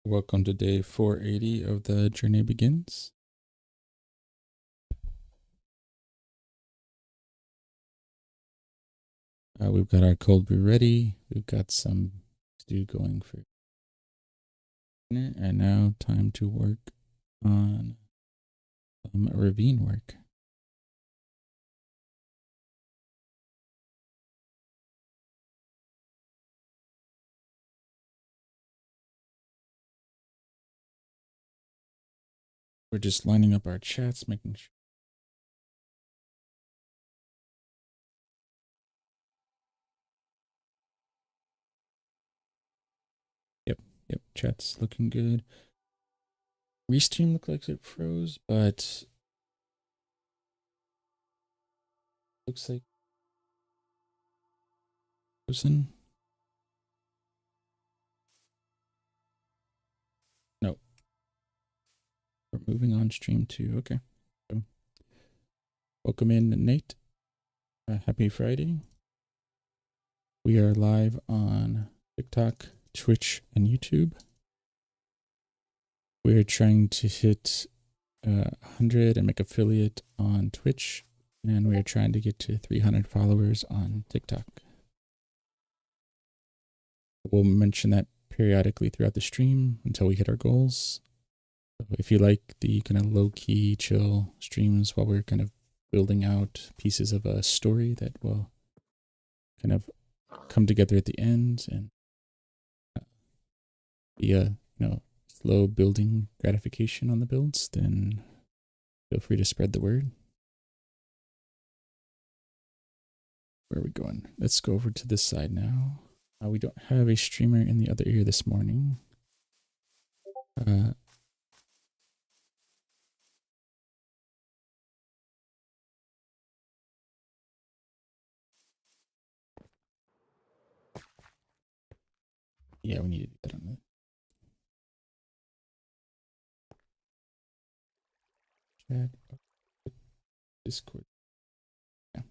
Welcome to day 480 of the Journey Begins. We've got our cold brew ready. We've got some stew going for dinner. And now time to work on some ravine work. We're just lining up our chats, making sure. Yep, chat's looking good. Restream looked like it froze, but looks like frozen. No. We're moving on stream too. Okay. So, welcome in, Nate. Happy Friday. We are live on TikTok, Twitch, and YouTube. We're trying to hit 100 and make affiliate on Twitch, and we're trying to get to 300 followers on TikTok. We'll mention that periodically throughout the stream until we hit our goals. So if you like the kind of low-key, chill streams while we're kind of building out pieces of a story that will kind of come together at the end and be a, slow building gratification on the builds, then feel free to spread the word. Where are we going? Let's go over to this side now. We don't have a streamer in the other ear this morning. Yeah, we need to do that on the chat. Discord. Yeah.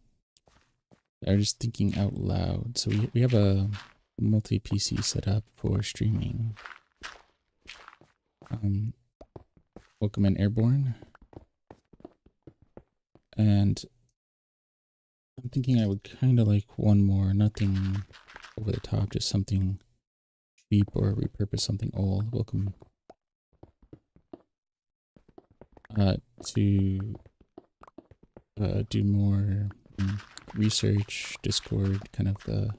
I'm just thinking out loud. So we have a multi-PC set up for streaming. Welcome in, Airborne. And I'm thinking I would kind of like one more, nothing over the top, just something cheap or repurpose something old. Welcome to do more research, Discord, kind of the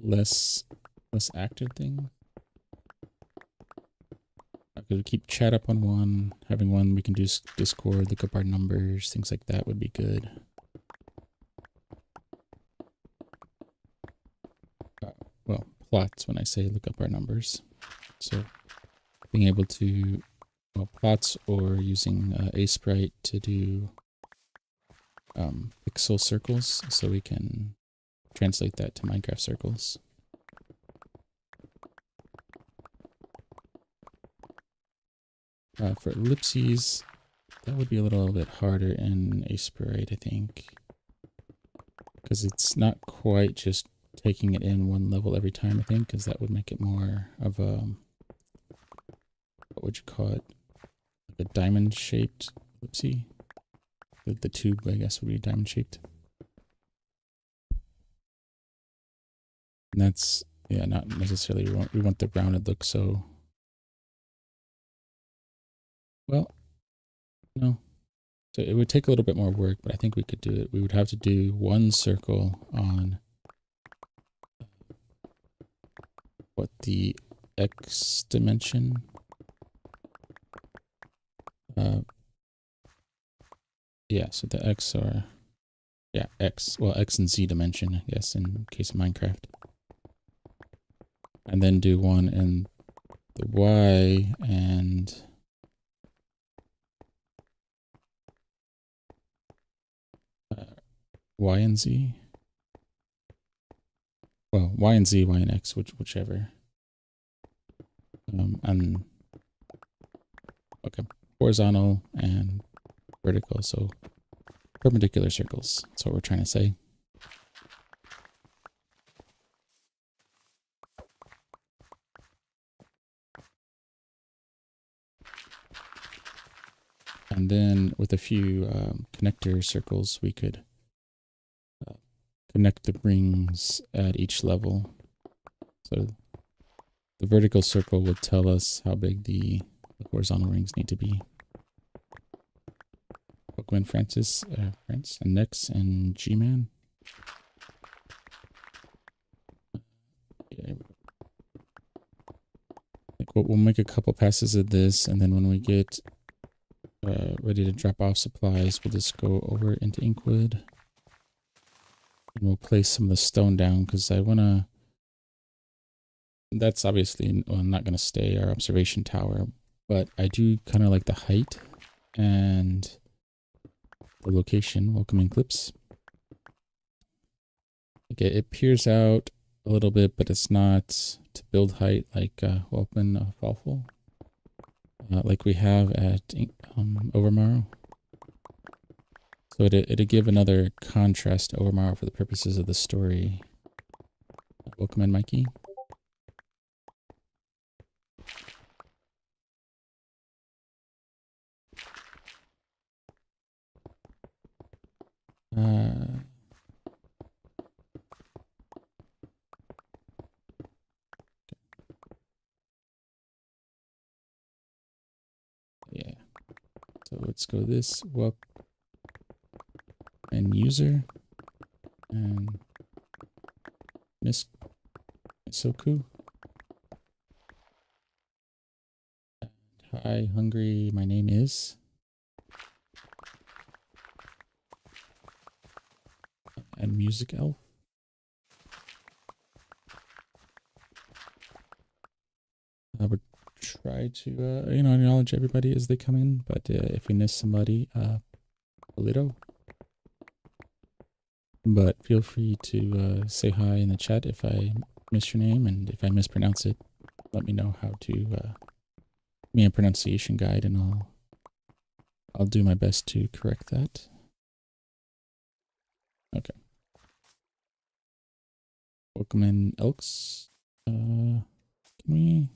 less active thing. I could keep chat up on one, having one we can do Discord, look up our numbers, things like that would be good. Well, plots when I say look up our numbers. So being able to, plots or using Sprite to do pixel circles so we can translate that to Minecraft circles. For ellipses, that would be a little bit harder in Sprite, I think, because it's not quite just taking it in one level every time, I think, because that would make it more of a, what would you call it, like a diamond-shaped ellipse. The tube, I guess, would be diamond-shaped. And that's, yeah, not necessarily, we want the rounded look, so, well, no. So it would take a little bit more work, but I think we could do it. We would have to do one circle on what the X dimension. Yeah, so the X are, yeah, X, well, X and Z dimension, I guess, in case of Minecraft. And then do one in the Y and Y and Z. Well, Y and Z, Y and X, whichever. And okay, horizontal and vertical, so perpendicular circles. That's what we're trying to say. And then with a few connector circles, we could connect the rings at each level. So the vertical circle would tell us how big the horizontal rings need to be. Pokemon France, and Nyx, and G-Man. Yeah. We'll make a couple passes of this, and then when we get ready to drop off supplies, we'll just go over into Inkwood. And we'll place some of the stone down, because I want to... That's obviously not going to stay our observation tower, but I do kind of like the height and the location. Welcome in clips. Okay, it peers out a little bit, but it's not to build height like Welcome Fallful, like we have at Overmorrow. So it'd give another contrast to Overmorrow for the purposes of the story. Welcome in, Mikey. Yeah. So let's go this welp and user and Miss Soku. Hi, hungry. My name is. And music elf. I would try to, acknowledge everybody as they come in, but if we miss somebody, a little. But feel free to say hi in the chat if I miss your name, and if I mispronounce it, let me know how to give me a pronunciation guide, and I'll do my best to correct that. Okay. Welcome in, Elks. Can we?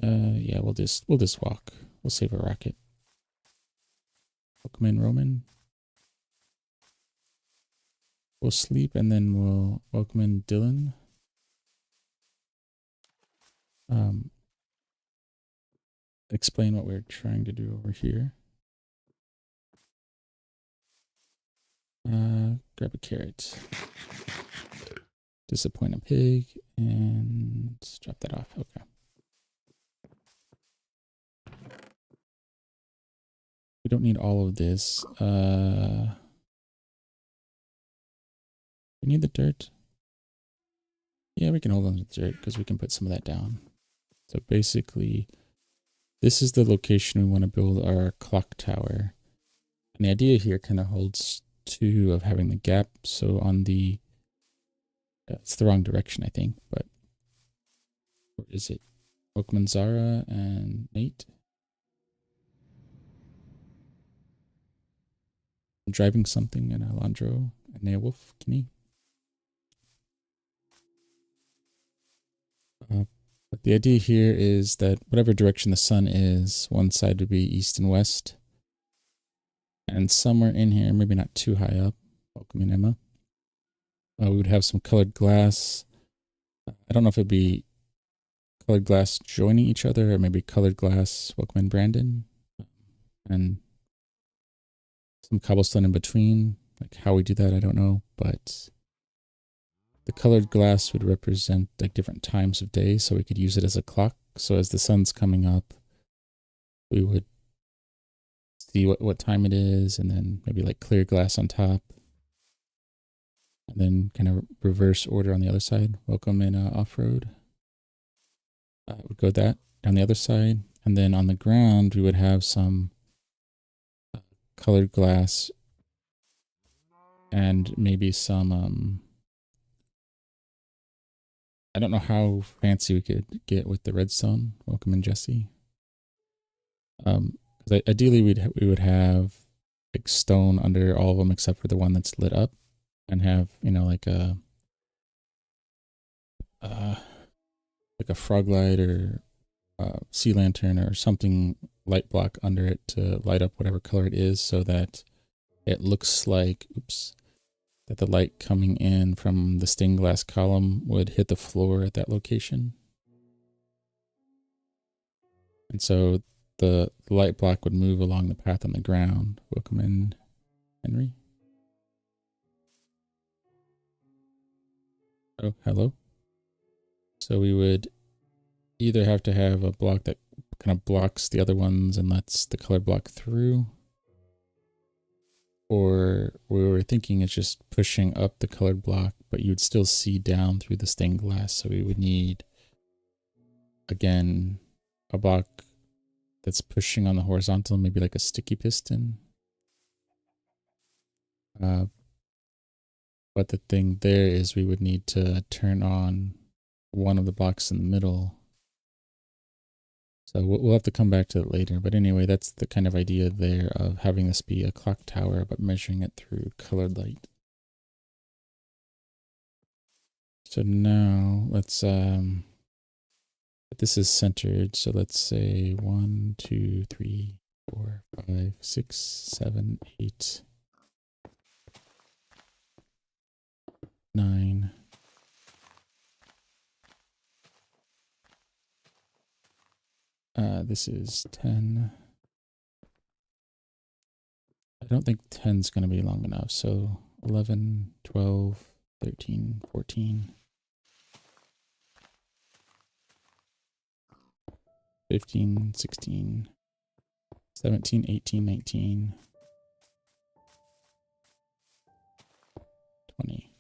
Yeah, we'll just walk. We'll save a rocket. Welcome in, Roman. We'll sleep, and then we'll welcome in Dylan. Explain what we're trying to do over here. Grab a carrot. Disappoint a pig, and drop that off. Okay. We don't need all of this. We need the dirt. Yeah, we can hold on to the dirt because we can put some of that down. So basically, this is the location we want to build our clock tower. And the idea here kind of holds true of having the gap. So on the, it's the wrong direction, I think, but where is it? Oakman, Zara, and Nate. I'm driving something, and Alondro, and Neowolf, Kenny. But the idea here is that whatever direction the sun is, one side would be east and west. And somewhere in here, maybe not too high up, welcome in, Emma, we would have some colored glass. I don't know if it'd be colored glass joining each other, or maybe colored glass, welcome in, Brandon. And some cobblestone in between. Like how we do that, I don't know, but the colored glass would represent like different times of day, so we could use it as a clock. So as the sun's coming up, we would see what time it is, and then maybe like clear glass on top, and then kind of reverse order on the other side. Welcome in off-road. Would go that down the other side, and then on the ground we would have some colored glass and maybe some I don't know how fancy we could get with the redstone. Welcome in, Jesse. Because ideally we would have like stone under all of them except for the one that's lit up, and have, you know, like a frog light or sea lantern or something light block under it to light up whatever color it is, so that it looks like, oops, that the light coming in from the stained glass column would hit the floor at that location. And so the light block would move along the path on the ground. Welcome in, Henry. Oh, hello. So we would either have to have a block that kind of blocks the other ones and lets the color block through, or we were thinking it's just pushing up the colored block, but you would still see down through the stained glass. So we would need, again, a block that's pushing on the horizontal, maybe like a sticky piston. But the thing there is we would need to turn on one of the blocks in the middle. So we'll have to come back to it later. But anyway, that's the kind of idea there of having this be a clock tower, but measuring it through colored light. So now let's, this is centered. So let's say 1, 2, 3, 4, 5, 6, 7, 8, 9. This is 10. I don't think 10 is going to be long enough. So 11, 12, 13, 14, 15, 16, 17, 18, 19, 20.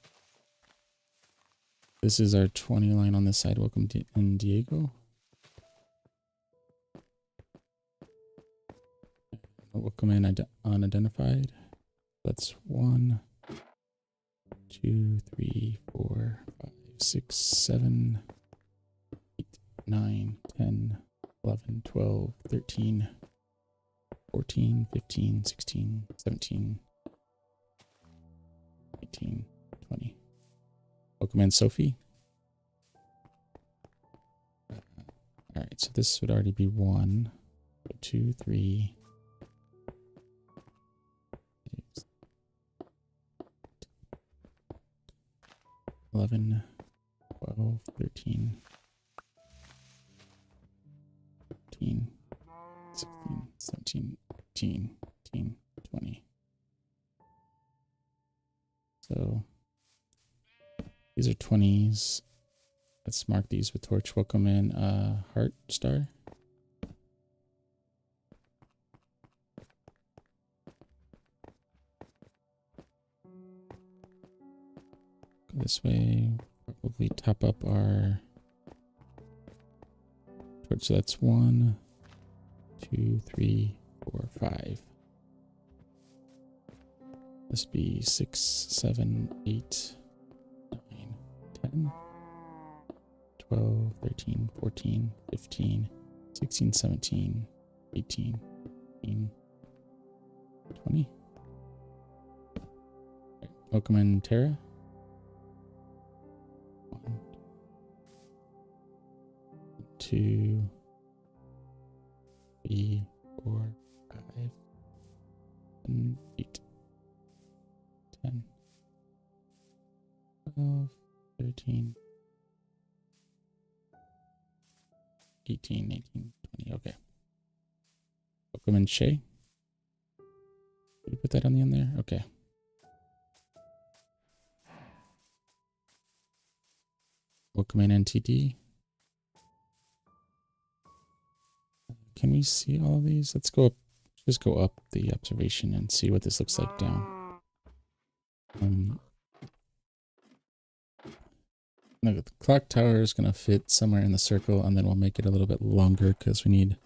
This is our 20 line on this side. Welcome in, Diego. Welcome in unidentified. That's 1, 2, 3, 4, 5, 6, 7, 8, 9, 10, 11, 12, 13, 14, 15, 16, 17, 18, 20. Welcome in, Sophie. All right, so this would already be 1, 2, 3, 11, 12, 13, 14, 16, 17, 18, 19, 20. So these are 20s. Let's mark these with torch. Welcome in, heart star. Go this way. Probably top up our torch. So that's 1, 2, 3, 4, 5. This would be 6, 7, 8, 9, 10, 12, 13, 14, 15, 16, 17, 18, 19, 20. Right. Welcome in, Tara. 1, 2, 3, 4, 5, and 8, 10, 12, 13, 18, 19, 20. Okay. Welcome in, Shay. Did you put that on the end there? Okay. Welcome in, NTD. Can we see all of these? Let's go up, just go up the observation and see what this looks like down. No, the clock tower is going to fit somewhere in the circle, and then we'll make it a little bit longer because we need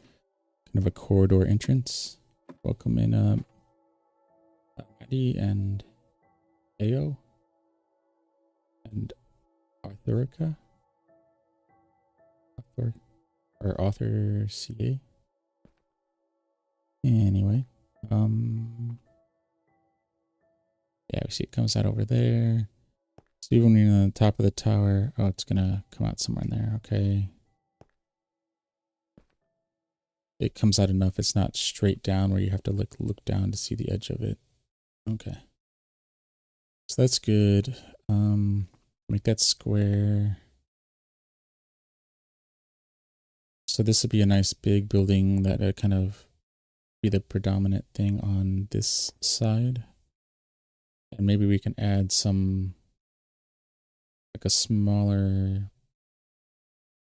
kind of a corridor entrance. Welcome in, Maddie and Ao and Arthurica. Author CA. Anyway, yeah, we see it comes out over there. So even when you're on the top of the tower, oh, it's gonna come out somewhere in there. Okay. it comes out enough. It's not straight down where you have to look down to see the edge of it. Okay. So that's good. Make that square. So this would be a nice big building that kind of be the predominant thing on this side. And maybe we can add some, like a smaller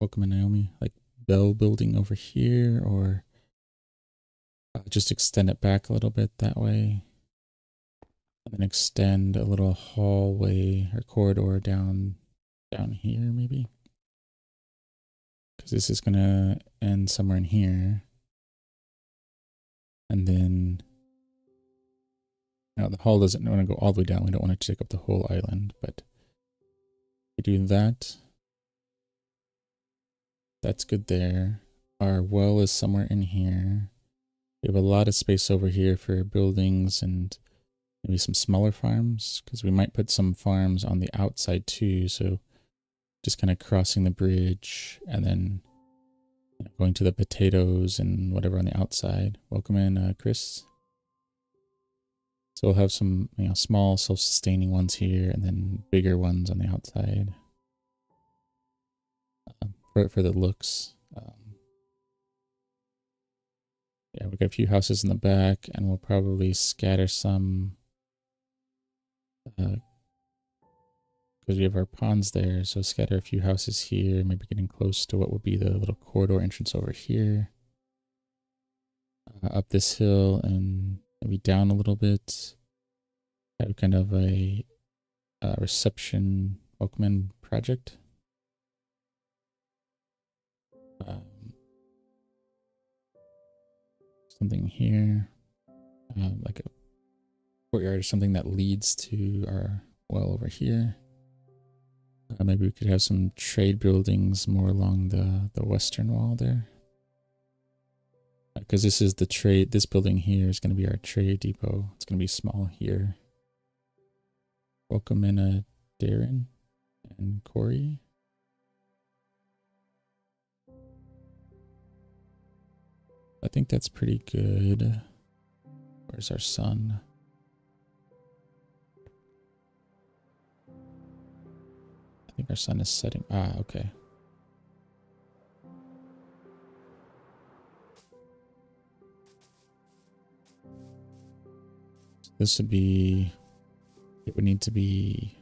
Welcome and Naomi, like bell building over here, or just extend it back a little bit that way. And then extend a little hallway or corridor down here maybe. Because this is gonna end somewhere in here. And then now the hall doesn't want to go all the way down. We don't want to take up the whole island, but we do that. That's good there. Our well is somewhere in here. We have a lot of space over here for buildings and maybe some smaller farms, because we might put some farms on the outside too. So just kind of crossing the bridge and then going to the potatoes and whatever on the outside. Welcome in, Chris. So we'll have some, small self-sustaining ones here and then bigger ones on the outside for the looks. Yeah, we got a few houses in the back, and we'll probably scatter some because we have our ponds there. So scatter a few houses here, maybe getting close to what would be the little corridor entrance over here. Up this hill and maybe down a little bit. Have kind of a reception welcome in project. Something here, like a courtyard or something that leads to our well over here. Maybe we could have some trade buildings more along the western wall there. Because this is the trade, this building here is going to be our trade depot. It's going to be small here. Welcome in, Darren and Corey. I think that's pretty good. Where's our sun? I think our sun is setting. Ah, okay. This would be, it would need to be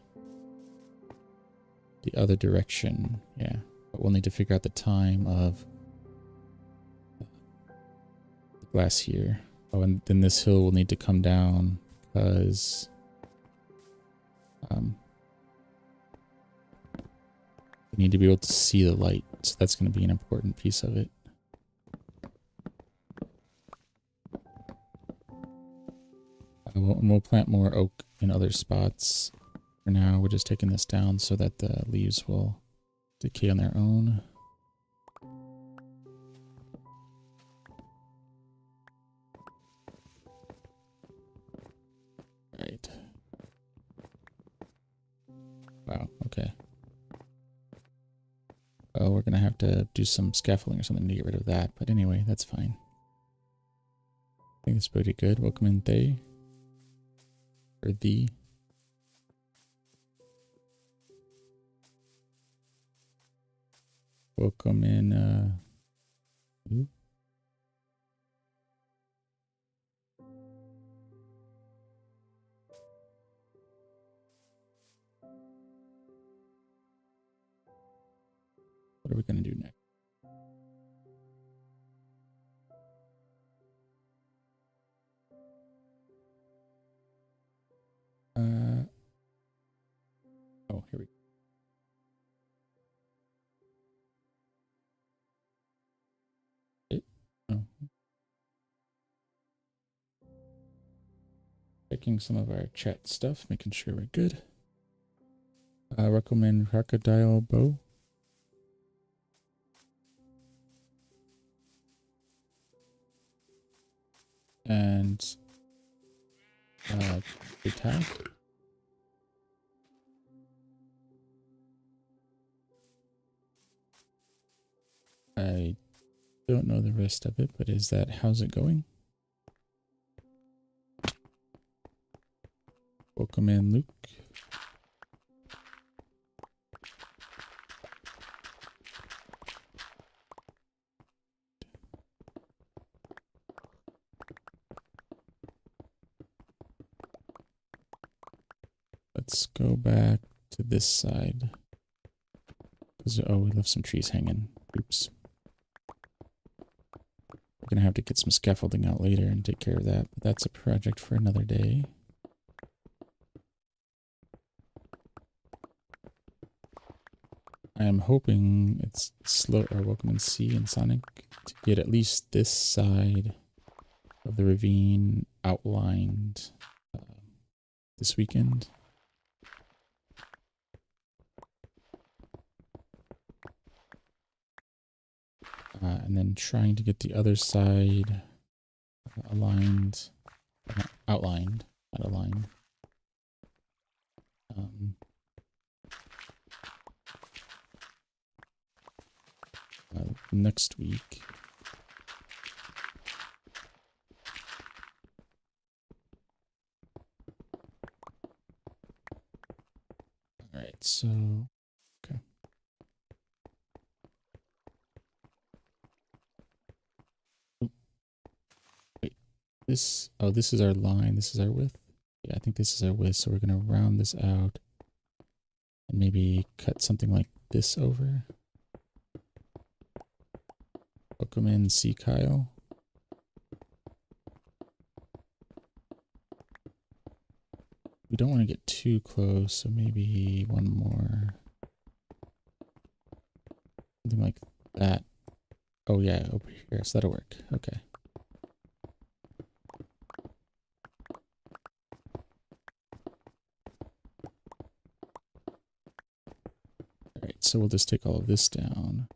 the other direction. Yeah, but we'll need to figure out the time of the glass here. Oh, and then this hill will need to come down because we need to be able to see the light. So that's going to be an important piece of it. We'll plant more oak in other spots. For now, we're just taking this down so that the leaves will decay on their own. Right. Wow, okay. Well, we're going to have to do some scaffolding or something to get rid of that. But anyway, that's fine. I think it's pretty good. Welcome in, Thay. Or the. Welcome in, ooh. What are we going to do next? Oh, here we go. Oh. Checking some of our chat stuff, making sure we're good. Recommend crocodile bow. And attack. Don't know the rest of it, but is that how's it going? Welcome in, Luke. Let's go back to this side. Because, oh, we left some trees hanging. Oops. We're going to have to get some scaffolding out later and take care of that. But that's a project for another day. I am hoping it's slow, or welcome in C and Sonic, to get at least this side of the ravine outlined this weekend. And then trying to get the other side aligned, outlined, not aligned. Next week. All right, so okay. Oh, wait, this is our line. This is our width. Yeah, I think this is our width. So we're gonna round this out and maybe cut something like this over. Welcome in, C. Kyle. We don't want to get too close, so maybe one more. Something like that. Oh yeah, over here, so that'll work. Okay. Alright, so we'll just take all of this down.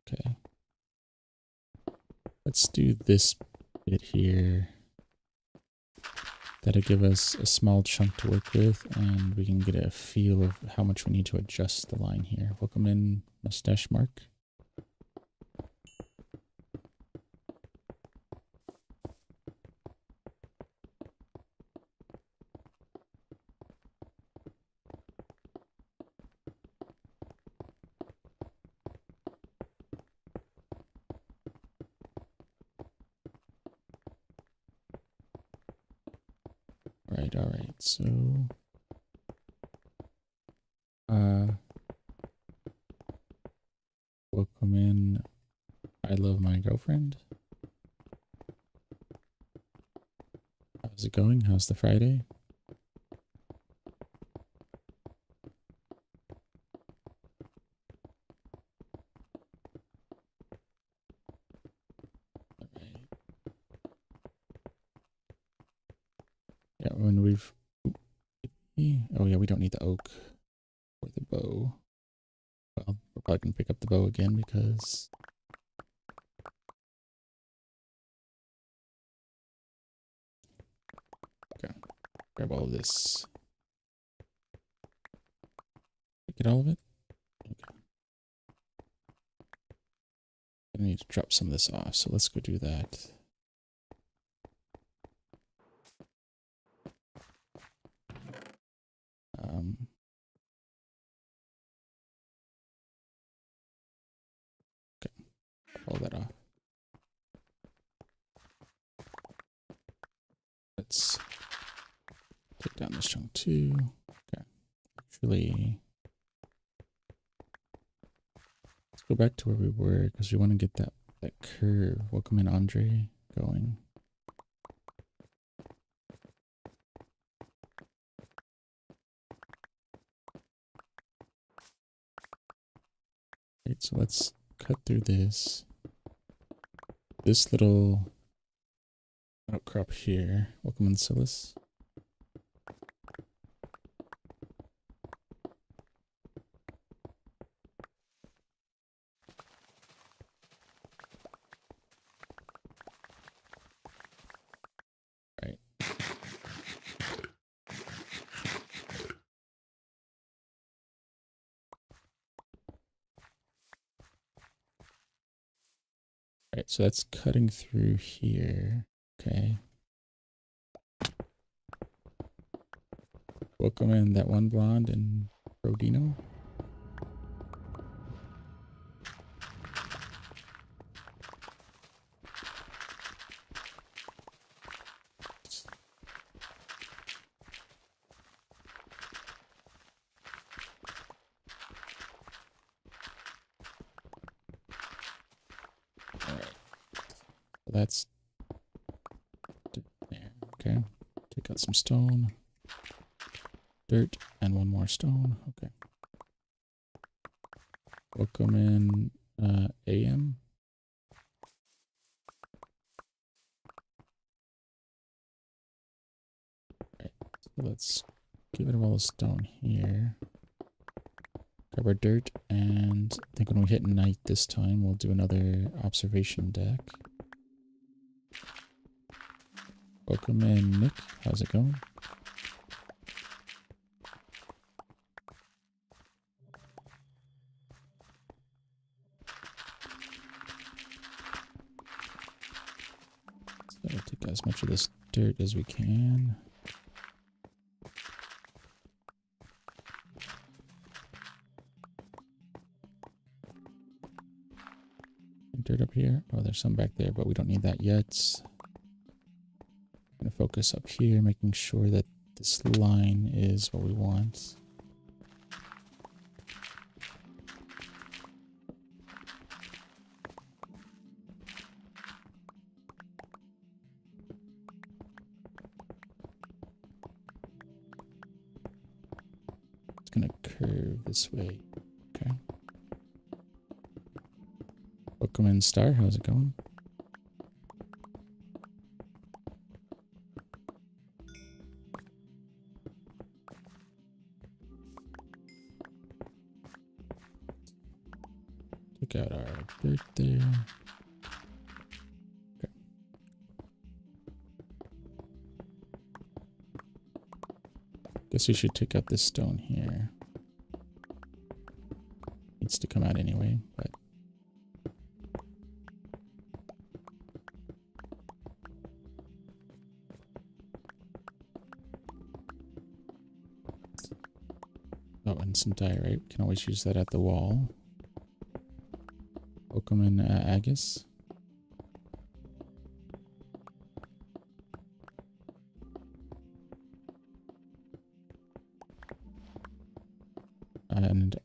Okay. Let's do this bit here. That'll give us a small chunk to work with, and we can get a feel of how much we need to adjust the line here. Welcome in, Mustache Mark. All right, so welcome in, I love my girlfriend. How's it going? How's the Friday? All right. Yeah, when we've oh yeah, we don't need the oak or the bow. Well, we're probably gonna pick up the bow again because okay, grab all of this. Get all of it. Okay. I need to drop some of this off, so let's go do that. Okay, all that off. Let's take down this chunk too. Okay, actually, let's go back to where we were because we want to get that curve. Welcome in, Andre, going. Right, so let's cut through this. This little outcrop here. Welcome in, Silas. Right. Alright, so that's cutting through here. Okay. Welcome in that one blonde and Rodino. Alright. So that's there. Okay. Take out some stone. Dirt and one more stone. Okay. Welcome in AM. Right. So let's get rid of all the stone here. Grab our dirt, and I think when we hit night this time, we'll do another observation deck. Welcome in, Nick. How's it going? So take as much of this dirt as we can. Dirt up here. Oh, there's some back there, but we don't need that yet. I'm gonna focus up here, making sure that this line is what we want. It's gonna curve this way. Okay. Welcome in, Star. How's it going? Take out our dirt there. Okay. Guess we should take out this stone here. Needs to come out anyway, but oh, and some diorite. We can always use that at the wall. Welcome in, Agus. And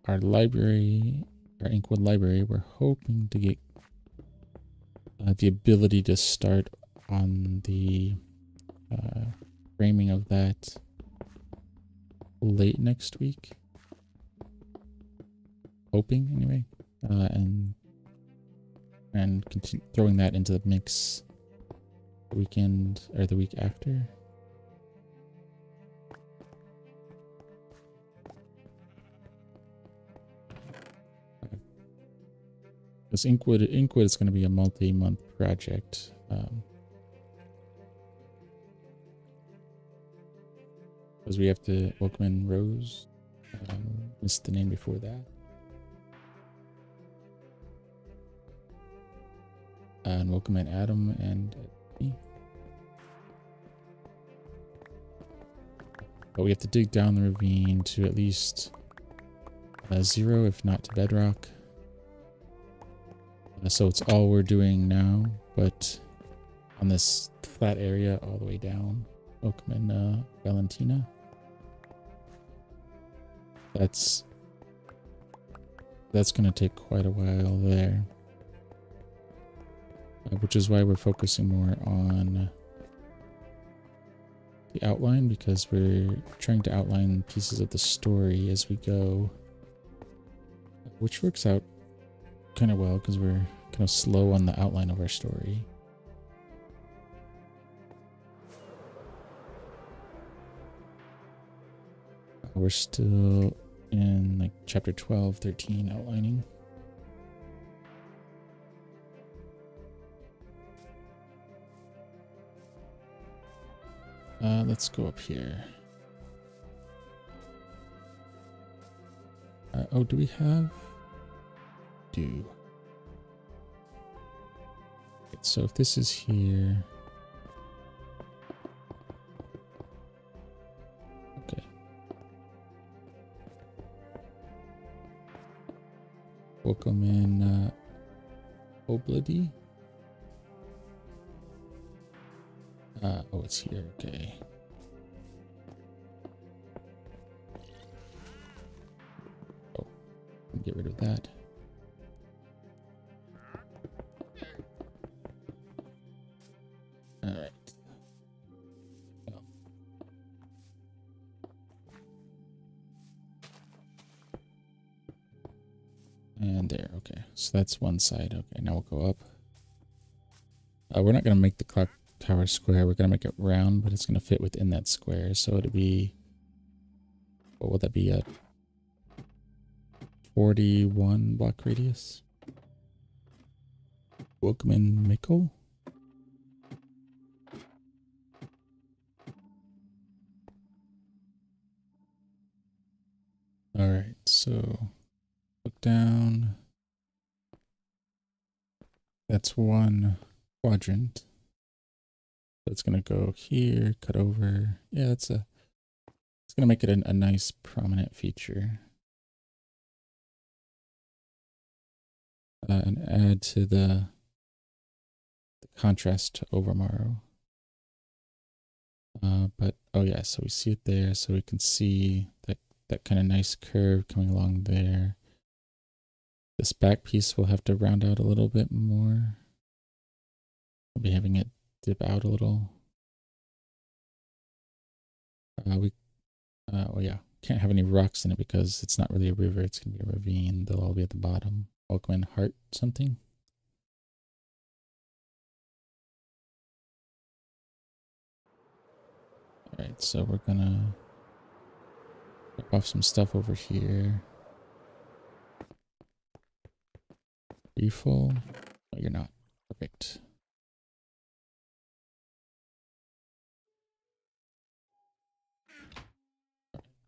our library, our Inkwood library, we're hoping to get the ability to start on the framing of that late next week. Hoping, anyway. And continue throwing that into the mix the weekend or the week after. Because Inkwood is going to be a multi-month project. Because we have to welcome in Rose. Missed the name before that. And welcome in Adam and me. But we have to dig down the ravine to at least 0, if not to bedrock. So it's all we're doing now, but on this flat area all the way down. Welcome in Valentina. That's going to take quite a while there. Which is why we're focusing more on the outline, because we're trying to outline pieces of the story as we go, which works out kind of well because we're kind of slow on the outline of our story. We're still in like chapter 12, 13 outlining. Let's go up here. Oh, do we have? So if this is here, okay. Welcome in Oblady. Oh, it's here. Okay. Oh, get rid of that. All right. Well. And there. Okay. So that's one side. Okay. Now we'll go up. We're not going to make the clock tower square. We're going to make it round, but it's going to fit within that square. So it'll be, what would that be? A 41 block radius. Welcome in, Mikkel. All right, so look down. That's one quadrant. So it's gonna go here, cut over. Yeah, it's gonna make it a nice prominent feature. And add to the contrast to Overmorrow. But oh yeah, so we see it there, so we can see that kind of nice curve coming along there. This back piece will have to round out a little bit more. We'll be having it dip out a little. Well, yeah, can't have any rocks in it because it's not really a river. It's gonna be a ravine. They'll all be at the bottom. Welcome in, heart something. All right, so we're gonna rip off some stuff over here. Are you full? No, you're not. Perfect.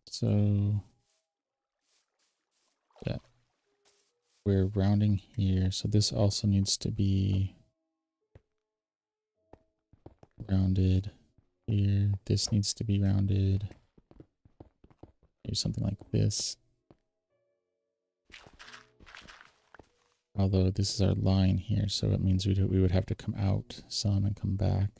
So yeah, we're rounding here. So this also needs to be rounded here. This needs to be rounded. Maybe something like this. Although this is our line here, so it means we would have to come out some and come back.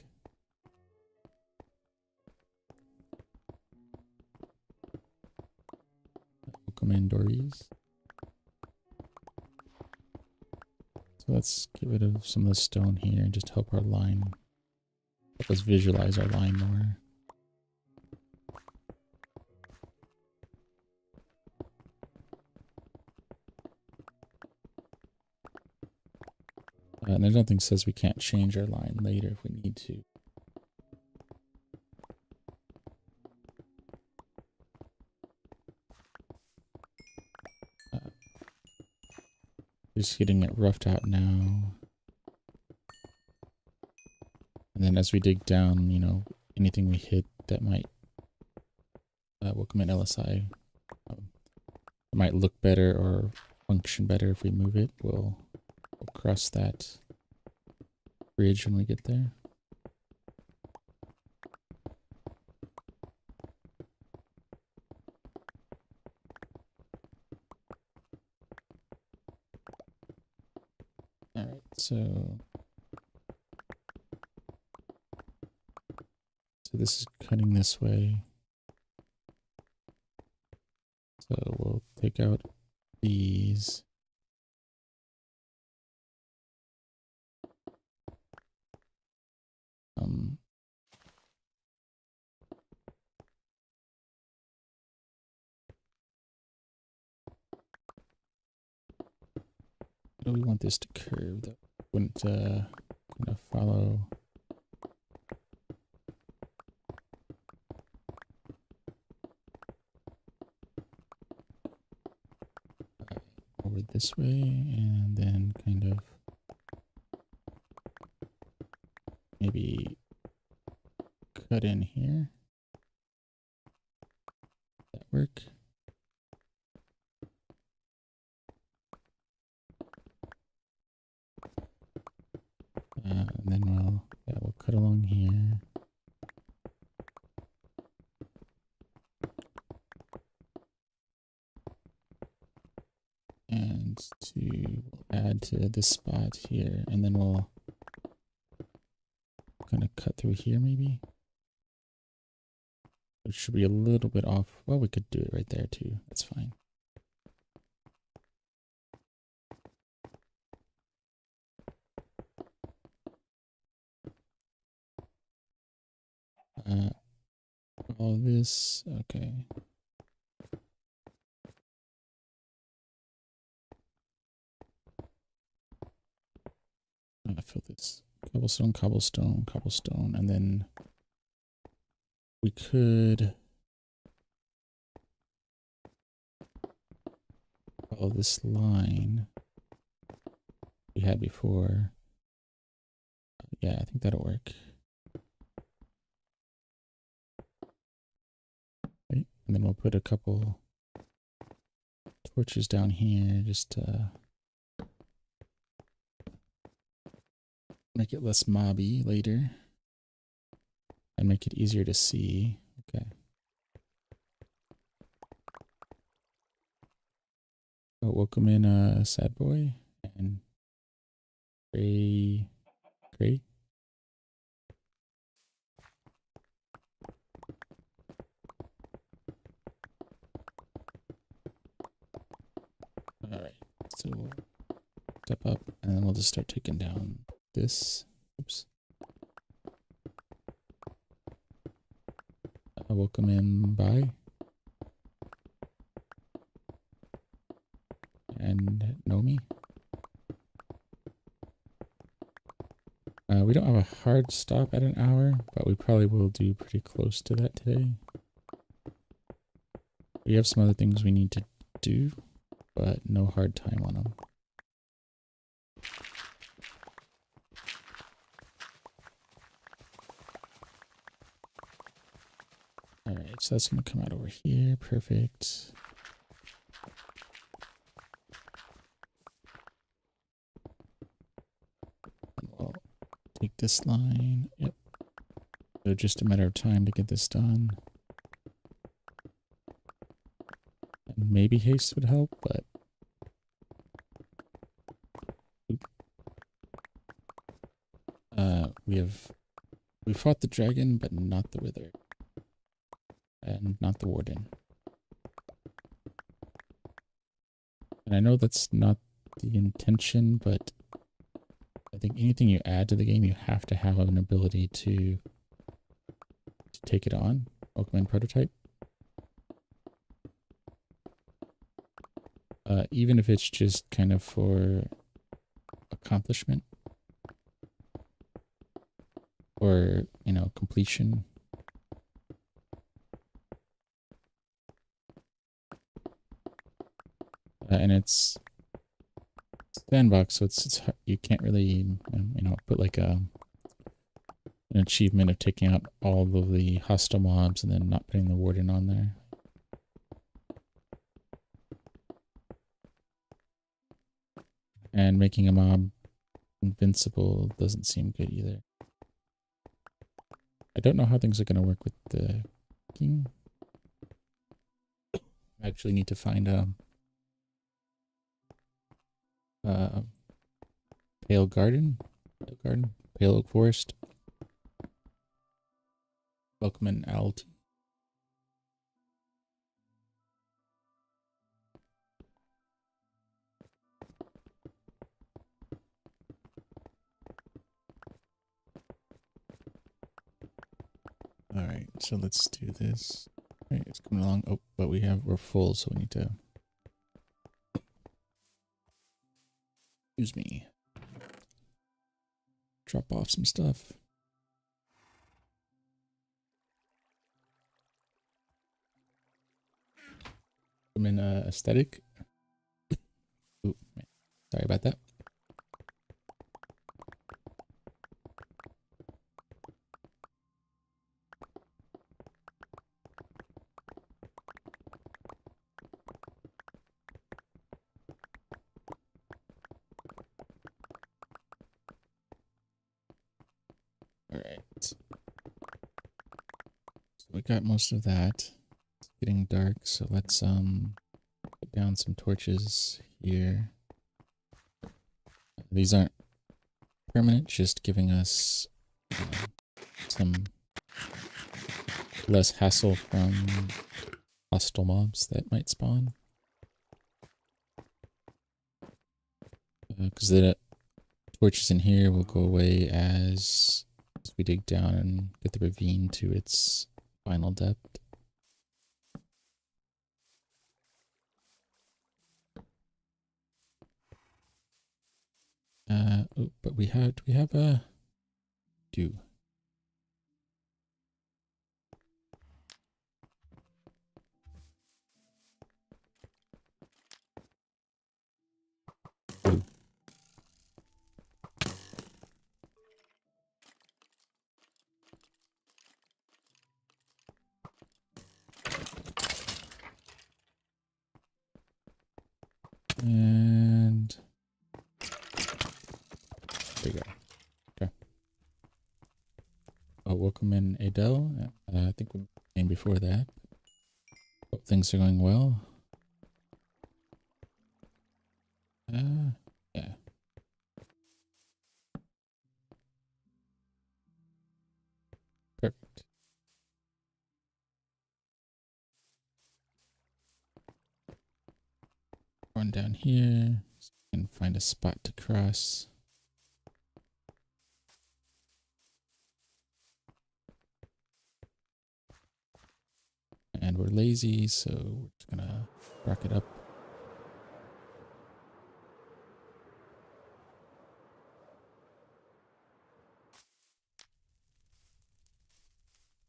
Welcome in, Dories. So let's get rid of some of the stone here and just help our line. Help us visualize our line more. And there's nothing that says we can't change our line later if we need to. Just getting it roughed out now. And then as we dig down, you know, anything we hit that might welcome in LSI might look better or function better if we move it. We'll cross that bridge when we get there. All right, so this is cutting this way. So we'll take out these. Do we want this to curve? That wouldn't kind of follow. Over this way, and then kind of maybe cut in here. That work? cut along here. And to add to this spot here, and then we'll kind of cut through here maybe. It should be a little bit off. Well, we could do it right there too. That's fine. All this, okay. I fill this cobblestone, cobblestone, cobblestone, and then we could follow this line we had before. Yeah, I think that'll work. Right. And then we'll put a couple torches down here just to make it less mobby later and make it easier to see. Okay. Oh, welcome in, Sad Boy and Gray. All right, so we'll step up and then we'll just start taking down this. Oops. Welcome in by. And Nomi. We don't have a hard stop at an hour, but we probably will do pretty close to that today. We have some other things we need to do, but no hard time on them. Alright, so that's going to come out over here. Perfect. And we'll take this line. Yep. So just a matter of time to get this done. And maybe haste would help, but we fought the dragon, but not the wither. And not the warden. And I know that's not the intention, but I think anything you add to the game, you have to have an ability to take it on. Welcome in prototype. Even if it's just kind of for accomplishment or, you know, completion. And it's sandbox, so it's you can't really, you know, put like an achievement of taking out all of the hostile mobs and then not putting the warden on there. And making a mob invincible doesn't seem good either. I don't know how things are going to work with the king. I actually need to find Pale Oak Forest. Welcome in Alt. All right, so let's do this. All right, it's coming along. Oh, but we're full, so we need to. Excuse me. Drop off some stuff. I'm in aesthetic. Ooh, man. Sorry about that. All right, We got most of that. It's getting dark, so let's put down some torches here. These aren't permanent, just giving us some less hassle from hostile mobs that might spawn. Because the torches in here will go away as we dig down and get the ravine to its final depth. Oh, but do we have a do? Ooh. And there you go. Okay. Oh, welcome in Adele. I think we came before that. Hope things are going well. Yeah. Perfect. Run down here and find a spot to cross. And we're lazy, so we're just gonna rock it up.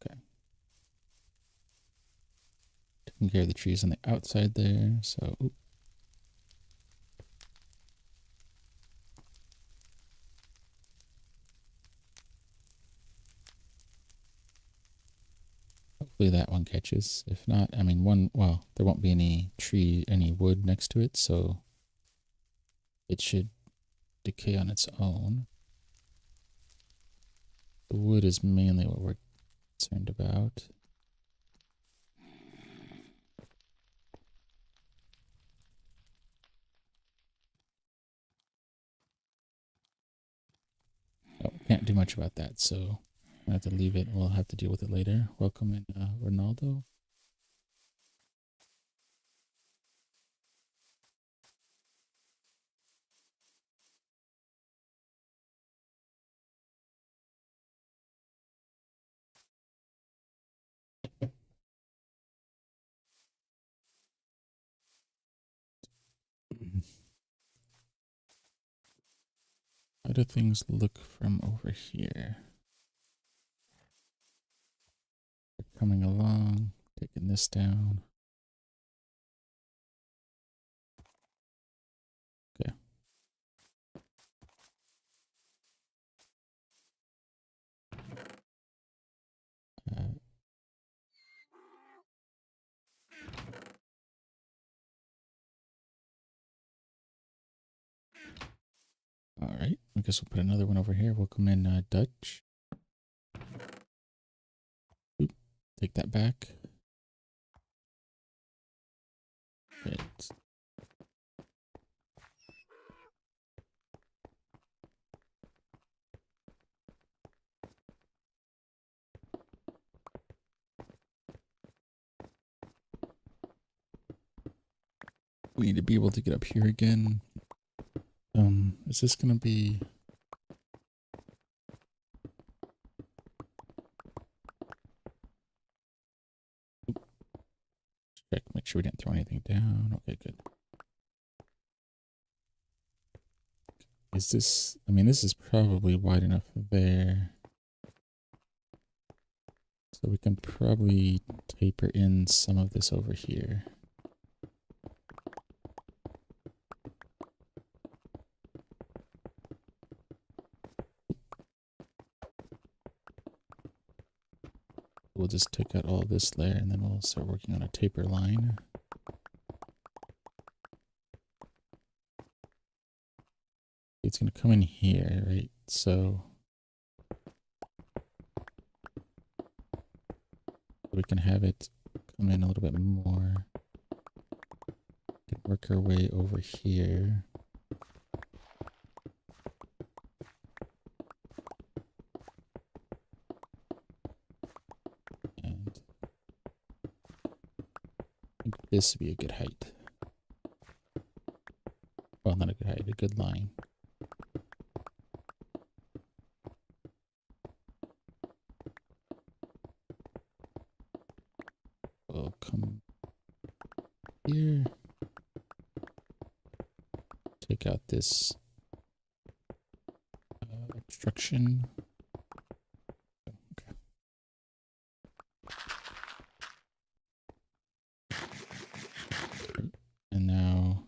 Okay. Taking care of the trees on the outside there, so oops. Hopefully that one catches. If not, I mean, well, there won't be any wood next to it, so it should decay on its own. The wood is mainly what we're concerned about. Oh, can't do much about that, so I have to leave it. We'll have to deal with it later. Welcome in, Ronaldo. How do things look from over here? We're coming along, taking this down. Okay. All right. I guess we'll put another one over here. We'll come in Dutch. Oop, take that back. Right. We need to be able to get up here again. Is this gonna be... Check, make sure we didn't throw anything down. Okay, good. Is this... I mean, this is probably wide enough there. So we can probably taper in some of this over here. We'll just take out all this layer and then we'll start working on a taper line. It's going to come in here, right? So We can have it come in a little bit more. We can work our way over here. And I think this would be a good height. Well, not a good height, a good line. We'll come here. Take out this obstruction. Okay. And now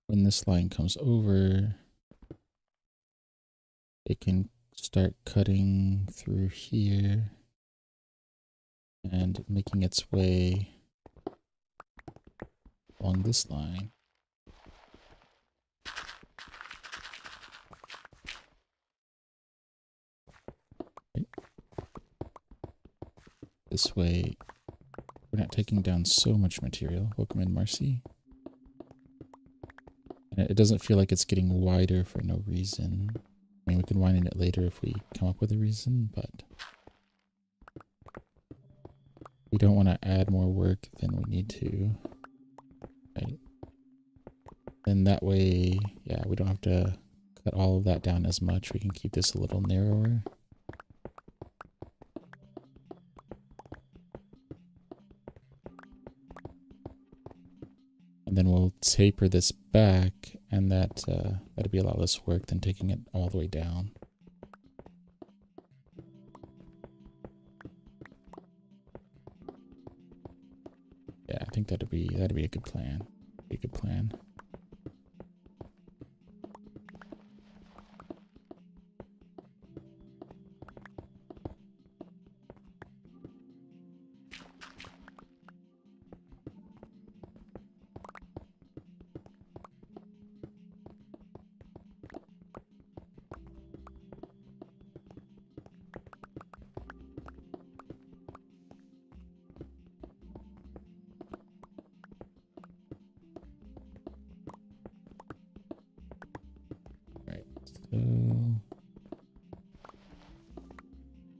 when this line comes over, it can start cutting through here and making its way along this line. Right. This way, we're not taking down so much material. Welcome in, Marcy. And it doesn't feel like it's getting wider for no reason. I mean, we can widen it later if we come up with a reason, but we don't want to add more work than we need to, right? And that way, yeah, we don't have to cut all of that down as much. We can keep this a little narrower. And then we'll taper this back, and that'll be a lot less work than taking it all the way down. Yeah, I think that'd be a good plan. Be a good plan. So,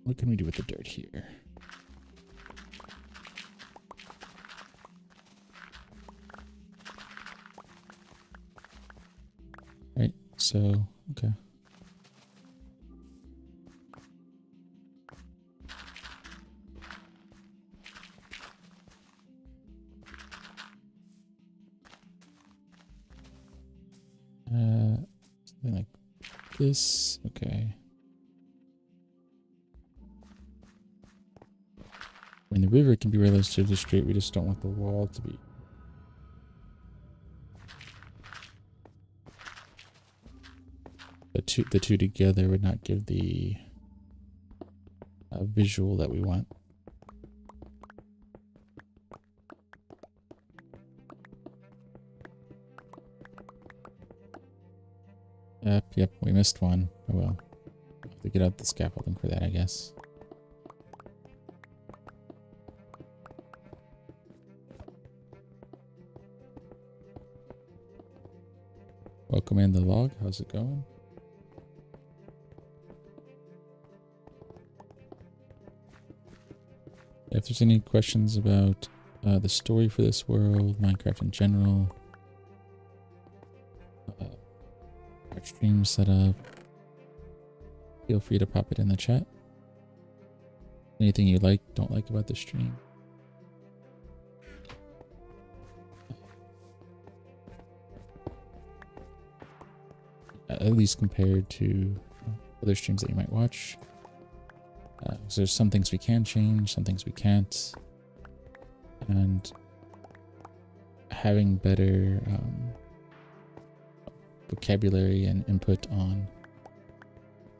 what can we do with the dirt here? Right, so, okay. Something like this, okay. I mean, the river can be relatively straight, we just don't want the wall to be. The two together would not give the visual that we want. Yep, we missed one. Oh well. We'll have to get out the scaffolding for that, I guess. Welcome in the log. How's it going? If there's any questions about the story for this world, Minecraft in general, our stream setup, feel free to pop it in the chat. Anything you like, don't like about the stream. At least compared to other streams that you might watch. So there's some things we can change, some things we can't. And having better vocabulary and input on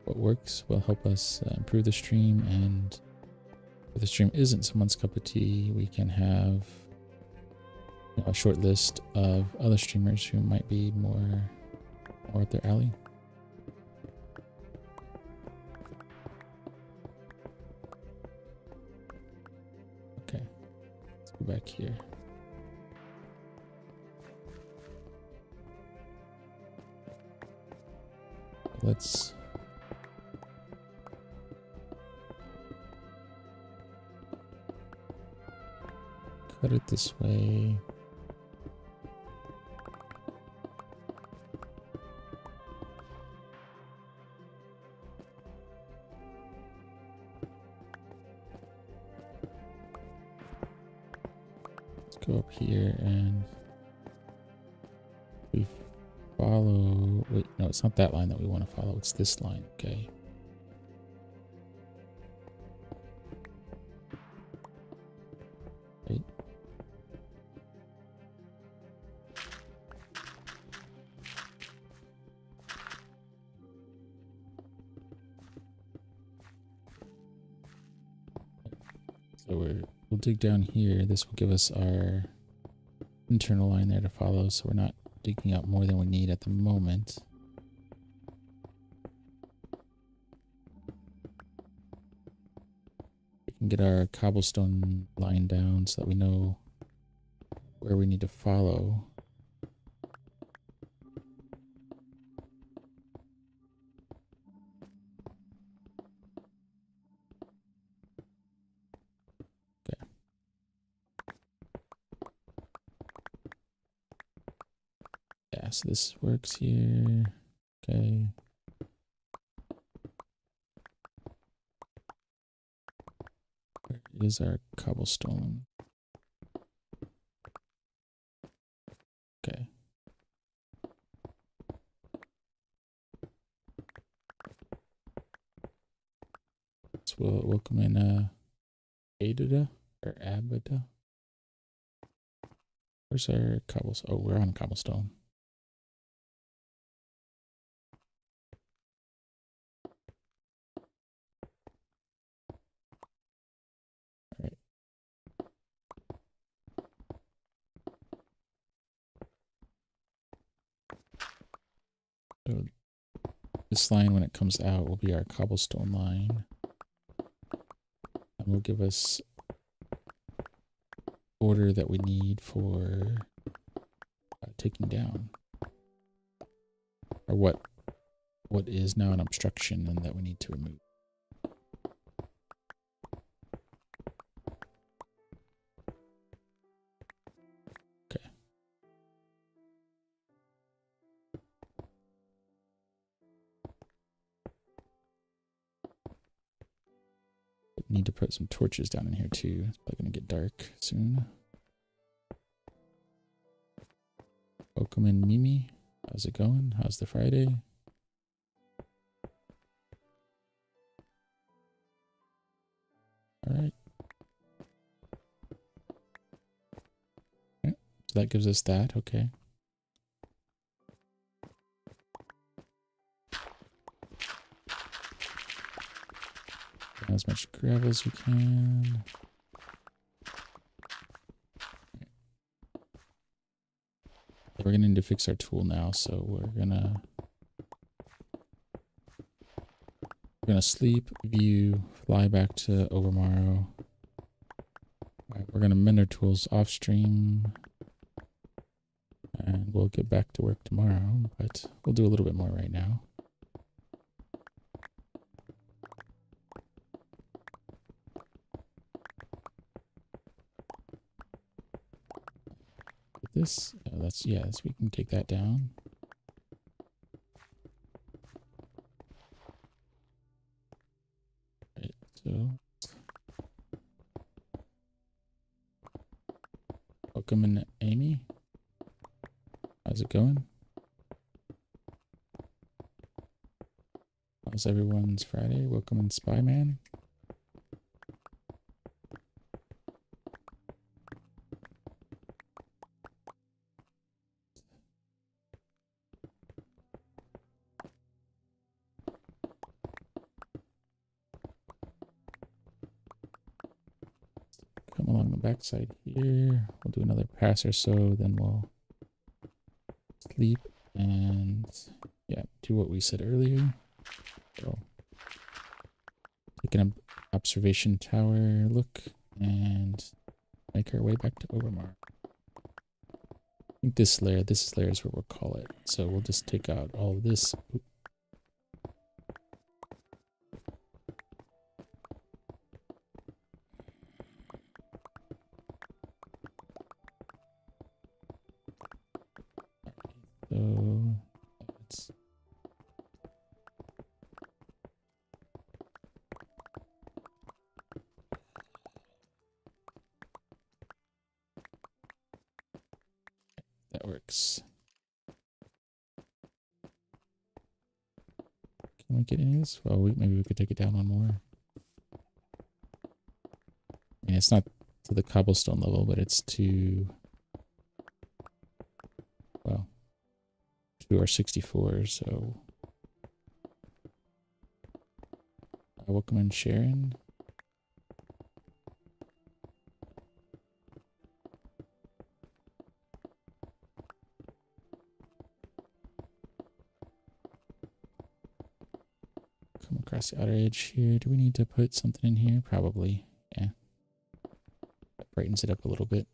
what works will help us improve the stream. And if the stream isn't someone's cup of tea, we can have a short list of other streamers who might be more up their alley. Okay, let's go back here. Let's cut it this way. Let's go up here and we follow. Wait, no, it's not that line that we want to follow. It's this line. Okay. Right. So we'll dig down here. This will give us our internal line there to follow, so we're not digging out more than we need at the moment. We can get our cobblestone line down so that we know where we need to follow. Okay. Yeah, so this works here. Okay. Where is our cobblestone? Okay. So we'll come in Adida or Abida. Where's our cobblestone? Oh, we're on cobblestone. All right. So this line, when it comes out, will be our cobblestone line. And will give us order that we need for taking down. Or what is now an obstruction and that we need to remove. Okay. Need to put some torches down in here too. It's probably gonna get dark soon. Welcome in, Mimi. How's it going? How's the Friday? All right. So that gives us that. Okay. As much gravel as we can. We're gonna need to fix our tool now, so we're gonna sleep, view, fly back to Overmorrow. Right, we're gonna mend our tools off stream, and we'll get back to work tomorrow. But we'll do a little bit more right now. This, we can take that down. Right, so welcome in, Amy. How's it going? How's everyone's Friday? Welcome in, Spyman. Come along the backside here. We'll do another pass or so, then we'll sleep and yeah, do what we said earlier. So take an observation tower look and make our way back to Overmorrow. I think this layer is what we'll call it. So we'll just take out all of this. Oop. So let's that works. Can we get any of this? Well, maybe we could take it down one more. I mean, it's not to the cobblestone level, but it's to, well, to our 64, so welcome in, Sharon. Come across the outer edge here. Do we need to put something in here? Probably, yeah. That brightens it up a little bit.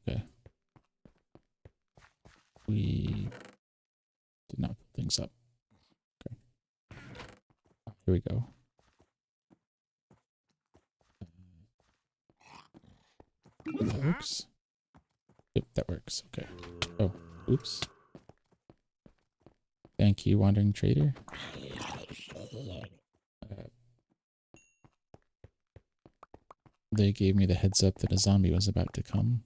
Okay. We did not put things up. Okay. Here we go. That works. Yep, that works. Okay. Oh, oops. Thank you, Wandering Trader. They gave me the heads up that a zombie was about to come.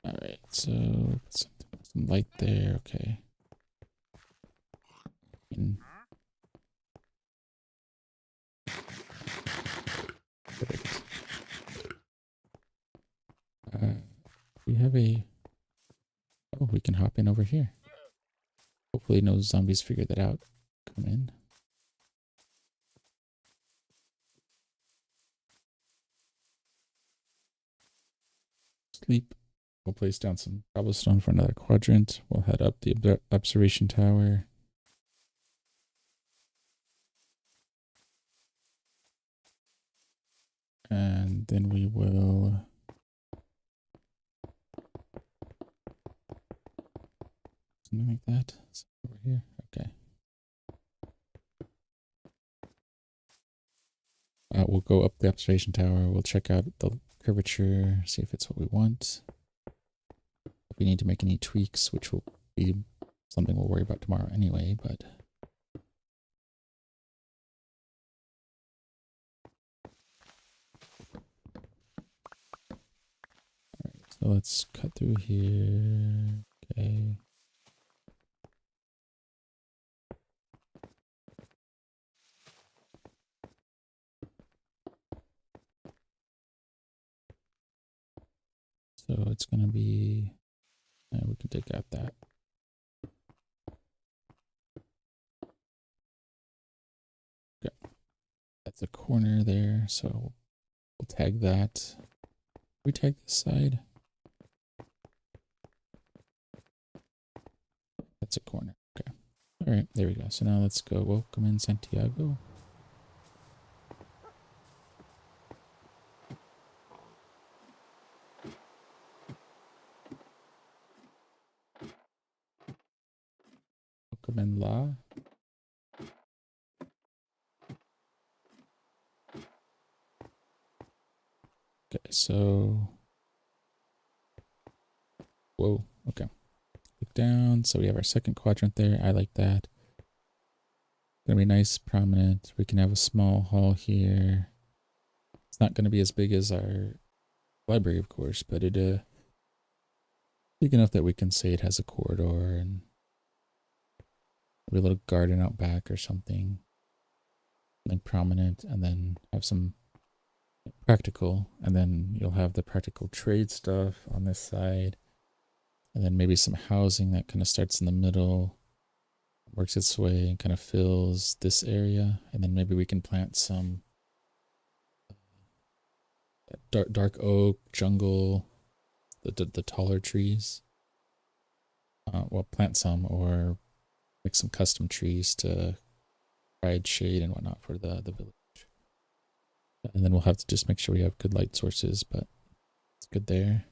Alright, so put some light there, okay. Perfect. We have a... Oh, we can hop in over here. Hopefully no zombies figure that out. Come in. Sleep. We'll place down some cobblestone for another quadrant. We'll head up the observation tower. And then we will... Something like that. So over here. Okay. We'll go up the observation tower. We'll check out the curvature, see if it's what we want. If we need to make any tweaks, which will be something we'll worry about tomorrow anyway, but... Alright, so let's cut through here. Okay. So it's going to be... we can take out that. Okay. That's a corner there, so we'll tag that. We tag this side. That's a corner. Okay. All right, there we go. So now let's go. Welcome in, Santiago. Welcome in, La. Okay, so... Whoa, okay. Look down, so we have our second quadrant there. I like that. Gonna be nice, prominent. We can have a small hall here. It's not gonna be as big as our library, of course, but it big enough that we can say it has a corridor and maybe a little garden out back or something. Then prominent, and then have some practical, and then you'll have the practical trade stuff on this side, and then maybe some housing that kind of starts in the middle, works its way and kind of fills this area, and then maybe we can plant some dark oak, jungle, the taller trees. Well, plant some or make some custom trees to provide shade and whatnot for the village. And then we'll have to just make sure we have good light sources, but it's good there.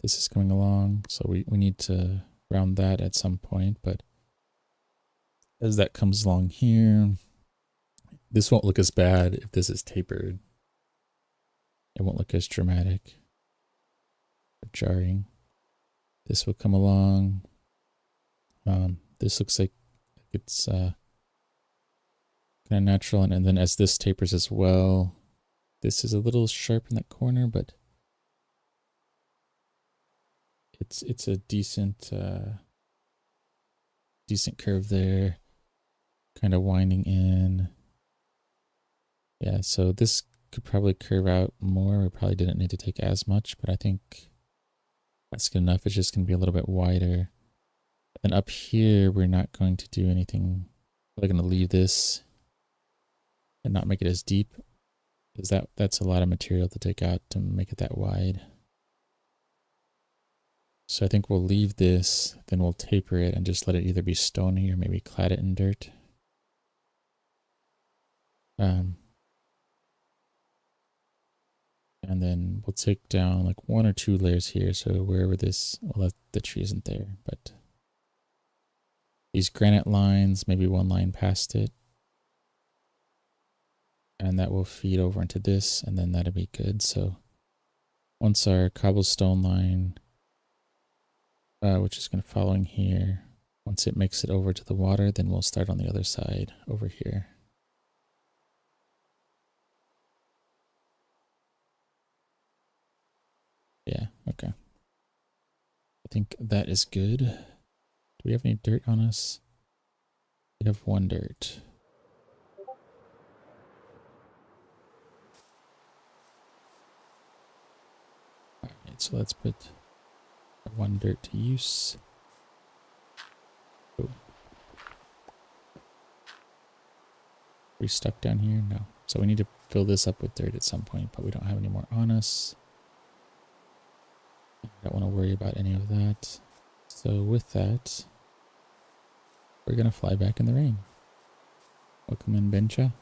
This is coming along, so we need to round that at some point, but as that comes along here, this won't look as bad if this is tapered. It won't look as dramatic or jarring. This will come along. This looks like it's kind of natural, and then as this tapers as well, this is a little sharp in that corner, but it's a decent curve there, kind of winding in. Yeah, so this could probably curve out more. We probably didn't need to take as much, but I think that's good enough. It's just going to be a little bit wider. And up here, we're not going to do anything. We're going to leave this and not make it as deep, because that's a lot of material to take out to make it that wide. So I think we'll leave this, then we'll taper it and just let it either be stony or maybe clad it in dirt. And then we'll take down like 1 or 2 layers here. So wherever this, well, the tree isn't there, but these granite lines, maybe 1 line past it. And that will feed over into this, and then that'll be good. So once our cobblestone line, which is going to following here, once it makes it over to the water, then we'll start on the other side over here. Yeah, okay. I think that is good. Do we have any dirt on us? We have 1 dirt. Alright, so let's put 1 dirt to use. Oh. Are we stuck down here? No. So we need to fill this up with dirt at some point, but we don't have any more on us. I don't want to worry about any of that. So with that, we're going to fly back in the rain. Welcome in, Bencha.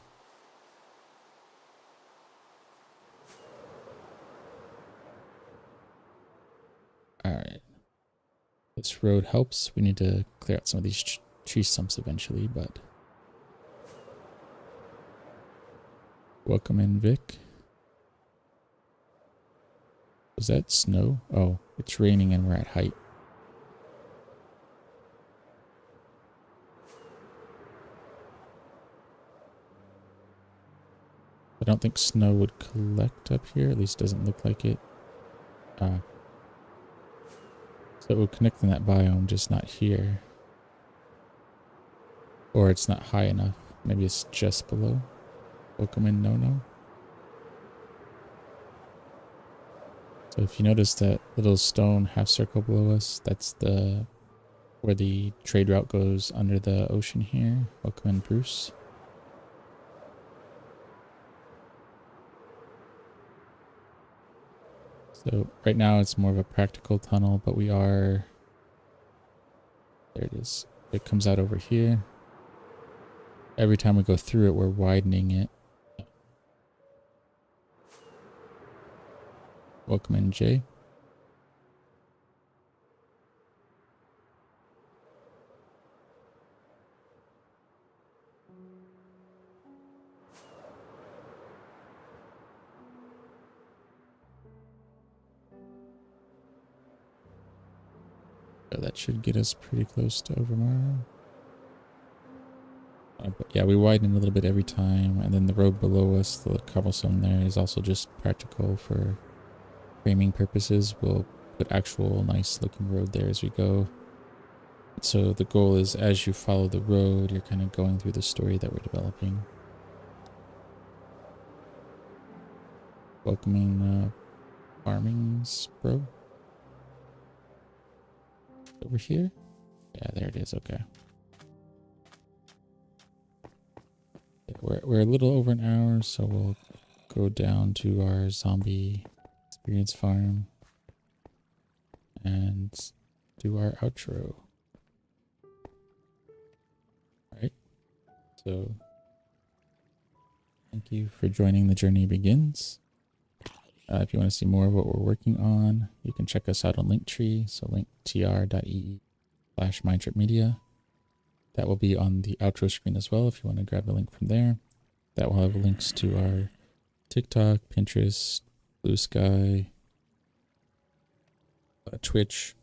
Alright. This road helps. We need to clear out some of these tree stumps eventually, but... Welcome in, Vic. Was that snow? Oh, it's raining and we're at height. I don't think snow would collect up here. At least doesn't look like it. So it will connect in that biome, just not here. Or it's not high enough. Maybe it's just below. Welcome in, no. So if you notice that little stone half circle below us, that's where the trade route goes under the ocean here. Welcome in, Bruce. So right now it's more of a practical tunnel, but there it is. It comes out over here. Every time we go through it, we're widening it. Welcome in, Jay. So that should get us pretty close to Overmorrow. But yeah, we widen a little bit every time, and then the road below us, the cobblestone there, is also just practical for framing purposes. We'll put actual nice looking road there as we go. So the goal is, as you follow the road, you're kind of going through the story that we're developing. welcoming farming bro over here. Yeah, there it is. Okay. Yeah, we're a little over an hour, so we'll go down to our zombie experience farm and do our outro. Alright, so thank you for joining The Journey Begins. If you want to see more of what we're working on, you can check us out on Linktree, so linktr.ee/mindtripmedia. That will be on the outro screen as well if you want to grab the link from there. That will have links to our TikTok, Pinterest, Blue Sky, Twitch,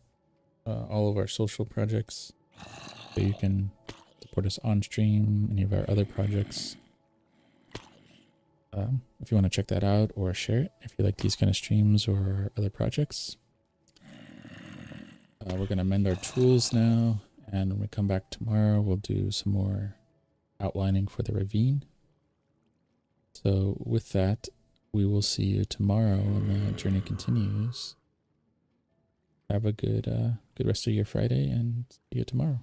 all of our social projects. So you can support us on stream, any of our other projects. If you want to check that out or share it, if you like these kind of streams or other projects. We're going to mend our tools now, and when we come back tomorrow, we'll do some more outlining for the ravine. So with that, we will see you tomorrow when the journey continues. Have a good rest of your Friday, and see you tomorrow.